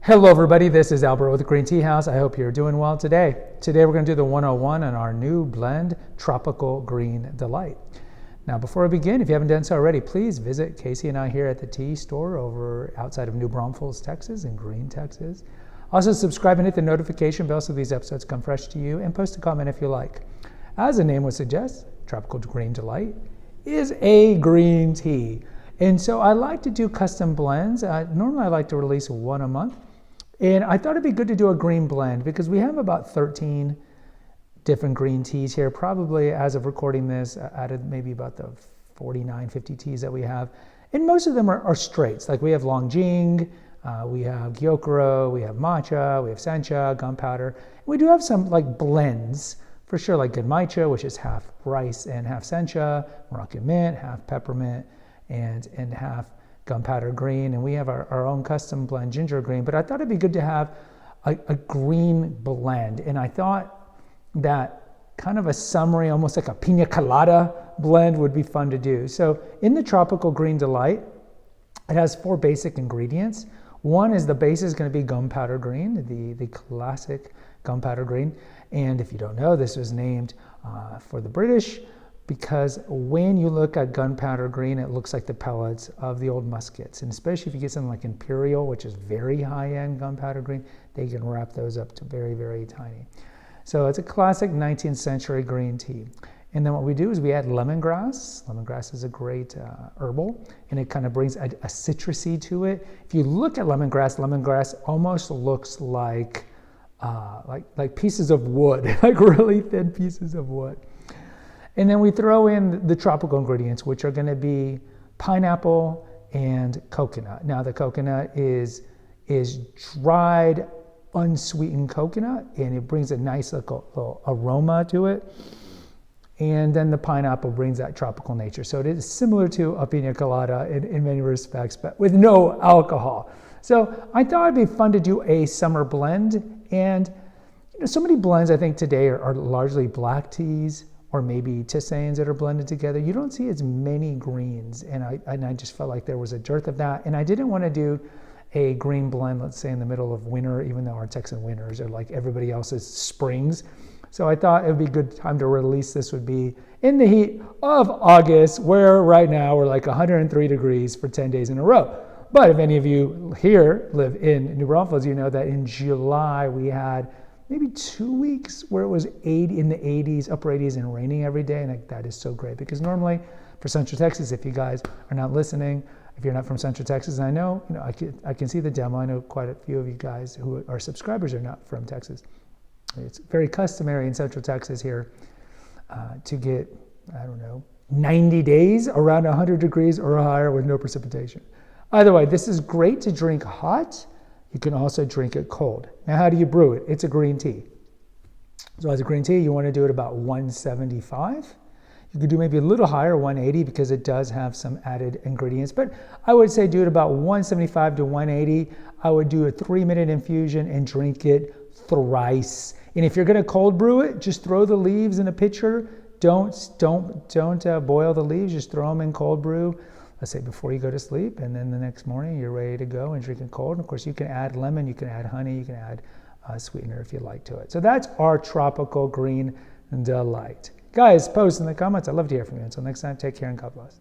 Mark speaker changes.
Speaker 1: Hello everybody, this is Albert with the Green Tea House. I hope you're doing well today. Today we're going to do the 101 on our new blend, Tropical Green Delight. Now before I begin, if you haven't done so already, please visit Casey and I here at the tea store over outside of New Braunfels, Texas in Green, Texas. Also subscribe and hit the notification bell so these episodes come fresh to you, and post a comment if you like. As the name would suggest, Tropical Green Delight is a green tea. And so I like to do custom blends. Normally I like to release one a month. And I thought it'd be good to do a green blend because we have about 13 different green teas here. Probably as of recording this, out of maybe about the 49, 50 teas that we have. And most of them are straights. Like we have Longjing, we have Gyokuro, we have Matcha, we have Sencha, Gunpowder. We do have some like blends for sure, like Genmaicha, which is half rice and half Sencha, Moroccan Mint, half peppermint, and half Gunpowder Green, and we have our own custom blend, Ginger Green. But I thought it'd be good to have a green blend, and I thought that kind of a summery, almost like a pina colada blend would be fun to do. So in the Tropical Green Delight, it has 4 basic ingredients. One is the base is going to be Gunpowder Green, the classic Gunpowder Green. And if you don't know, this was named for the British because when you look at Gunpowder Green, it looks like the pellets of the old muskets. And especially if you get something like Imperial, which is very high-end Gunpowder Green, they can wrap those up to very, very tiny. So it's a classic 19th century green tea. And then what we do is we add lemongrass. Lemongrass is a great herbal, and it kind of brings a citrusy to it. If you look at lemongrass almost looks like pieces of wood, like really thin pieces of wood. And then we throw in the tropical ingredients, which are going to be pineapple and coconut. Now the coconut is dried, unsweetened coconut, and it brings a nice little aroma to it. And then the pineapple brings that tropical nature. So it is similar to a pina colada in many respects, but with no alcohol. So I thought it'd be fun to do a summer blend. And so many blends I think today are largely black teas, or maybe tisanes that are blended together. You don't see as many greens, and I just felt like there was a dearth of that. And I didn't want to do a green blend, let's say in the middle of winter, even though our Texan winters are like everybody else's springs. So I thought it would be a good time to release this would be in the heat of August, where right now we're like 103 degrees for 10 days in a row. But if any of you here live in New Braunfels, you know that in July we had maybe 2 weeks where it was in the 80s, upper 80s, and raining every day, and that is so great because normally for Central Texas, if you guys are not listening, if you're not from Central Texas, and I know, I can see the demo. I know quite a few of you guys who are subscribers are not from Texas. It's very customary in Central Texas here to get, 90 days around 100 degrees or higher with no precipitation. Either way, this is great to drink hot. You can also drink it cold. Now, how do you brew it? It's a green tea. So as a green tea, you want to do it about 175. You could do maybe a little higher, 180, because it does have some added ingredients. But I would say do it about 175 to 180. I would do a 3-minute infusion and drink it thrice. And if you're going to cold brew it, just throw the leaves in a pitcher. Don't boil the leaves. Just throw them in cold brew. Let's say before you go to sleep, and then the next morning you're ready to go and drink it cold. And of course, you can add lemon, you can add honey, you can add sweetener if you like to it. So that's our Tropical Green Delight. Guys, post in the comments. I'd love to hear from you. Until next time, take care and God bless.